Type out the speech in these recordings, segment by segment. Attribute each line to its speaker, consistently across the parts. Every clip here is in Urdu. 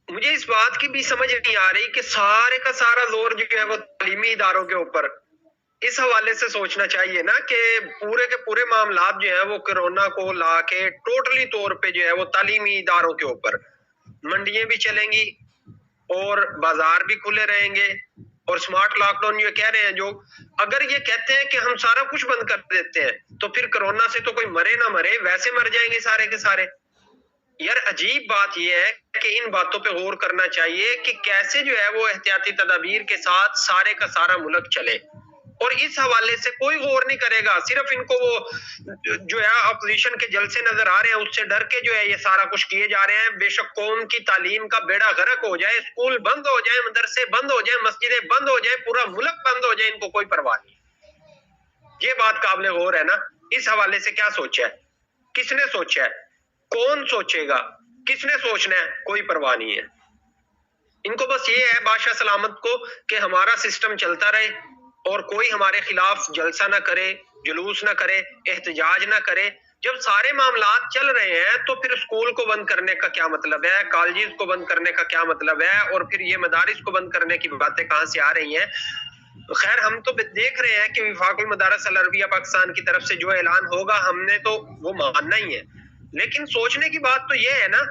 Speaker 1: مجھے اس بات کی بھی سمجھ نہیں آ رہی کہ سارے کا سارا زور جو ہے وہ تعلیمی اداروں کے اوپر، اس حوالے سے سوچنا چاہیے نا کہ پورے کے پورے معاملات جو ہیں وہ کرونا کو لا کے ٹوٹلی طور پہ جو ہے وہ تعلیمی اداروں کے اوپر، منڈیاں بھی چلیں گی اور بازار بھی کھلے رہیں گے اور سمارٹ لاک ڈاؤن یہ کہہ رہے ہیں جو، اگر یہ کہتے ہیں کہ ہم سارا کچھ بند کر دیتے ہیں تو پھر کرونا سے تو کوئی مرے نہ مرے ویسے مر جائیں گے سارے کے سارے۔ یار عجیب بات یہ ہے کہ ان باتوں پہ غور کرنا چاہیے کہ کیسے جو ہے وہ احتیاطی تدابیر کے ساتھ سارے کا سارا ملک چلے، اور اس حوالے سے کوئی غور نہیں کرے گا، صرف ان کو وہ جو ہے اپوزیشن کے جلسے نظر آ رہے ہیں، اس سے ڈر کے جو ہے یہ سارا کچھ کیے جا رہے ہیں۔ بے شک قوم کی تعلیم کا بیڑا غرق ہو جائے، اسکول بند ہو جائے، مدرسے بند ہو جائے، مسجدیں بند ہو جائے، پورا ملک بند ہو جائے، ان کو کوئی پرواہ نہیں۔ یہ بات قابل غور ہے نا۔ اس حوالے سے کیا سوچا ہے، کس نے سوچا ہے، کون سوچے گا، کس نے سوچنا ہے، کوئی پرواہ نہیں ہے۔ ان کو بس یہ ہے بادشاہ سلامت کو کہ ہمارا سسٹم چلتا رہے اور کوئی ہمارے خلاف جلسہ نہ کرے، جلوس نہ کرے، احتجاج نہ کرے۔ جب سارے معاملات چل رہے ہیں تو پھر اسکول کو بند کرنے کا کیا مطلب ہے، کالجز کو بند کرنے کا کیا مطلب ہے، اور پھر یہ مدارس کو بند کرنے کی باتیں کہاں سے آ رہی ہیں۔ خیر ہم تو دیکھ رہے ہیں کہ وفاق المدارس العربیہ پاکستان کی طرف سے جو اعلان ہوگا ہم نے تو وہ ماننا ہی ہے، لیکن سوچنے کی بات تو یہ ہے نا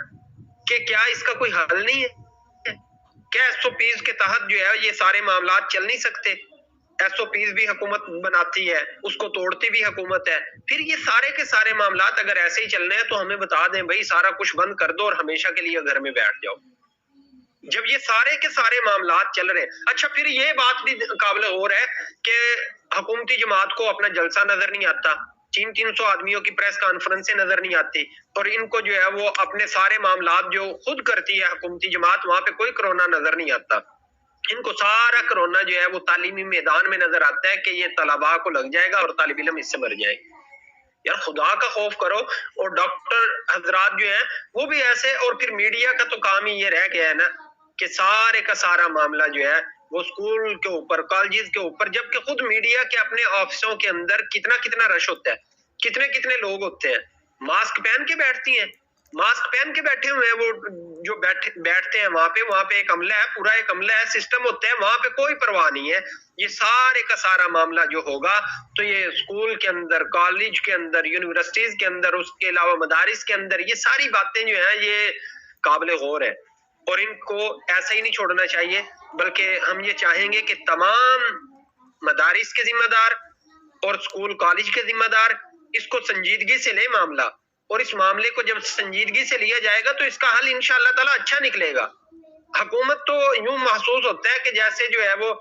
Speaker 1: کہ کیا اس کا کوئی حل نہیں ہے؟ کیا ایس او پیز کے تحت جو ہے یہ سارے معاملات چل نہیں سکتے؟ ایس او پیز بھی حکومت بناتی ہے، اس کو توڑتی بھی حکومت ہے۔ پھر یہ سارے کے سارے معاملات اگر ایسے ہی چلنے ہیں تو ہمیں بتا دیں بھائی سارا کچھ بند کر دو اور ہمیشہ کے لیے گھر میں بیٹھ جاؤ۔ جب یہ سارے کے سارے معاملات چل رہے ہیں، اچھا پھر یہ بات بھی قابل غور ہے کہ حکومتی جماعت کو اپنا جلسہ نظر نہیں آتا، 300 آدمیوں کی پریس کانفرنسیں نظر نہیں آتی، اور ان کو جو ہے وہ اپنے سارے معاملات جو خود کرتی ہے حکومتی جماعت، وہاں پہ کوئی کرونا نظر نہیں آتا۔ ان کو سارا کرونا جو ہے وہ تعلیمی میدان میں نظر آتا ہے کہ یہ طلباء کو لگ جائے گا اور طالب علم اس سے مر جائے گا۔ یار خدا کا خوف کرو۔ اور ڈاکٹر حضرات جو ہیں وہ بھی ایسے، اور پھر میڈیا کا تو کام ہی یہ رہ گیا ہے نا کہ سارے کا سارا معاملہ جو ہے وہ اسکول کے اوپر، کالجز کے اوپر، جبکہ خود میڈیا کے اپنے آفسوں کے اندر کتنا کتنا رش ہوتا ہے، کتنے کتنے لوگ ہوتے ہیں، ماسک پہن کے بیٹھتی ہیں، ماسک پہن کے بیٹھے ہوئے ہیں وہ جو بیٹھتے ہیں وہاں پہ ایک عملہ ہے، پورا ایک عملہ ہے، سسٹم ہوتا ہے، وہاں پہ کوئی پرواہ نہیں ہے۔ یہ سارے کا سارا معاملہ جو ہوگا تو یہ اسکول کے اندر، کالج کے اندر، یونیورسٹیز کے اندر، اس کے علاوہ مدارس کے اندر، یہ ساری باتیں جو ہیں یہ قابل غور ہے، اور ان کو ایسا ہی نہیں چھوڑنا چاہیے، بلکہ ہم یہ چاہیں گے کہ تمام مدارس کے ذمہ دار اور اسکول کالج کے ذمہ دار اس کو سنجیدگی سے لے معاملہ، اور اس معاملے کو جب سنجیدگی سے لیا جائے گا تو اس کا حل انشاءاللہ تعالی اچھا نکلے گا۔ حکومت تو یوں محسوس ہوتا ہے کہ جیسے جو ہے وہ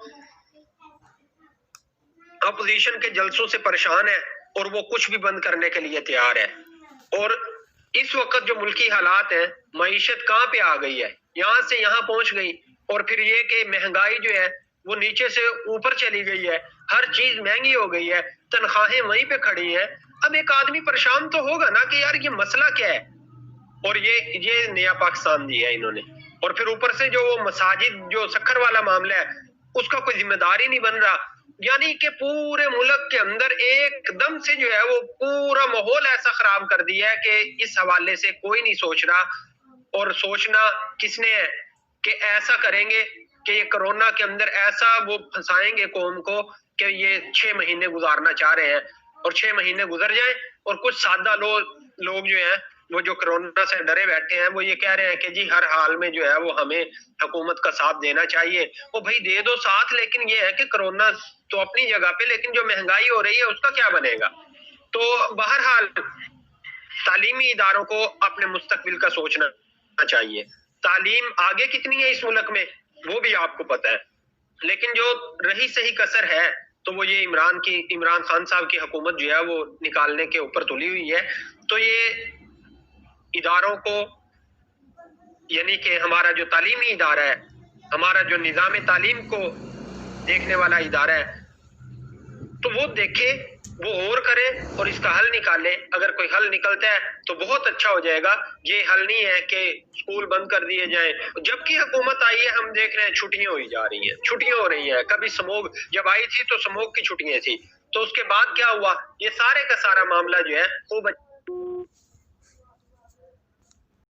Speaker 1: اپوزیشن کے جلسوں سے پریشان ہے اور وہ کچھ بھی بند کرنے کے لیے تیار ہے۔ اور اس وقت جو ملکی حالات ہیں، معیشت کہاں پہ آ گئی ہے، یہاں سے یہاں پہنچ گئی، اور پھر یہ کہ مہنگائی جو ہے وہ نیچے سے اوپر چلی گئی ہے، ہر چیز مہنگی ہو گئی ہے، تنخواہیں وہیں پہ کھڑی ہیں۔ اب ایک آدمی پریشان تو ہوگا نا کہ یار یہ مسئلہ کیا ہے، اور یہ نیا پاکستان دیا ہے انہوں نے، اور پھر اوپر سے جو وہ مساجد جو سکھر والا معاملہ ہے اس کا کوئی ذمہ دار ہی نہیں بن رہا، یعنی کہ پورے ملک کے اندر ایک دم سے جو ہے وہ پورا ماحول ایسا خراب کر دیا ہے کہ اس حوالے سے کوئی نہیں سوچ رہا، اور سوچنا کس نے ہے کہ ایسا کریں گے کہ یہ کرونا کے اندر ایسا وہ پھنسائیں گے قوم کو کہ یہ 6 مہینے گزارنا چاہ رہے ہیں، اور 6 مہینے گزر جائیں اور کچھ سادہ لوگ جو ہیں وہ جو کرونا سے ڈرے بیٹھے ہیں وہ یہ کہہ رہے ہیں کہ جی ہر حال میں جو ہے وہ ہمیں حکومت کا ساتھ دینا چاہیے۔ وہ بھائی دے دو ساتھ، لیکن یہ ہے کہ کرونا تو اپنی جگہ پہ، لیکن جو مہنگائی ہو رہی ہے اس کا کیا بنے گا؟ تو بہرحال تعلیمی اداروں کو اپنے مستقبل کا سوچنا چاہیے۔ تعلیم آگے کتنی ہے اس ملک میں وہ بھی آپ کو پتہ ہے، لیکن جو رہی صحیح کسر ہے تو وہ یہ عمران خان صاحب کی حکومت جو ہے وہ نکالنے کے اوپر تلی ہوئی ہے۔ تو یہ اداروں کو، یعنی کہ ہمارا جو تعلیمی ادارہ ہے، ہمارا جو نظام تعلیم کو دیکھنے والا ادارہ ہے، تو وہ دیکھے، وہ غور کرے اور اس کا حل نکالے۔ اگر کوئی حل نکلتا ہے تو بہت اچھا ہو جائے گا۔ یہ حل نہیں ہے کہ اسکول بند کر دیے جائیں، جبکہ حکومت آئی ہے ہم دیکھ رہے ہیں چھٹیاں ہوئی جا رہی ہیں، چھٹیاں ہو رہی ہیں۔ کبھی سموگ جب آئی تھی تو سموگ کی چھٹیاں تھی، تو اس کے بعد کیا ہوا، یہ سارے کا سارا معاملہ جو ہے خوب